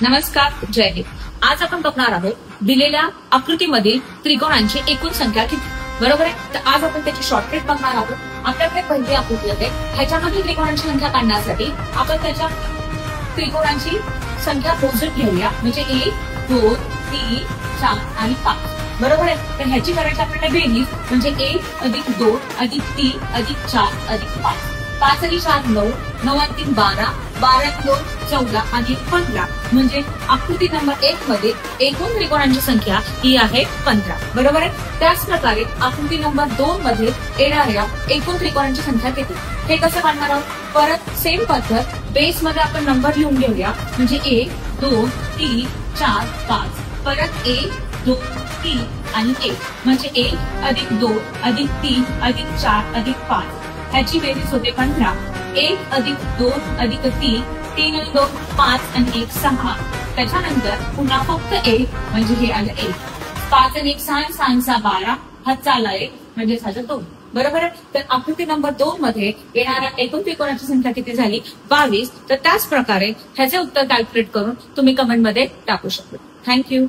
नमस्कार, जय हिंद. आज आपण बघणार आहोत दिलेल्या आकृतीमधील त्रिकोणांची एकूण संख्या किती. बरोबर आहे. तर आज आपण त्याची शॉर्टकट बघणार आहोत. आपल्याकडे पहिली आकृती आहे. ह्याच्यामधील त्रिकोणांची संख्या काढण्यासाठी आपण त्याच्या त्रिकोणांची संख्या मोजून घेऊया. म्हणजे 1, 2, 3, 4 आणि 5. बरोबर आहे. तर ह्याची करायची आपल्याला बेरीज म्हणजे 1 अधिक 2 अधिक 3 अधिक 4 अधिक 5. 5 आणि 4 9, 9 आणि 3 12, 12 आणि 2 14 आणि 15. म्हणजे आकृती नंबर 1 मध्ये एकूण त्रिकोणांची संख्या ही आहे 15. बरोबर आहे. त्याच प्रकारे आकृती नंबर 2 मध्ये येणाऱ्या एकूण त्रिकोणांची संख्या किती हे कसं काढणार आहोत. परत सेम पद्धत बेस मध्ये आपण नंबर लिहून घेऊया. म्हणजे 1 2 3 4 5. परत 1 2 3 आणि 1. म्हणजे 1 अधिक 2 अधिक 3 अधिक 4 अधिक 5. ह्याची बेरीज होते 15. 1 अधिक 2 अधिक 3, 3 आणि 2 5 आणि 1 6. त्याच्यानंतर पुन्हा फक्त 1 म्हणजे हे आलं 1. 5 आणि 1 6, 6 6 12. हा चालला 1 म्हणजे झालं 2. बरोबर आहे. तर आकृती नंबर 2 मध्ये येणाऱ्या एकूण त्रिकोणाची संख्या किती झाली 22. तर त्याच प्रकारे ह्याचे उत्तर कॅल्क्युलेट करून तुम्ही कमेंट मध्ये टाकू शकता. थँक्यू.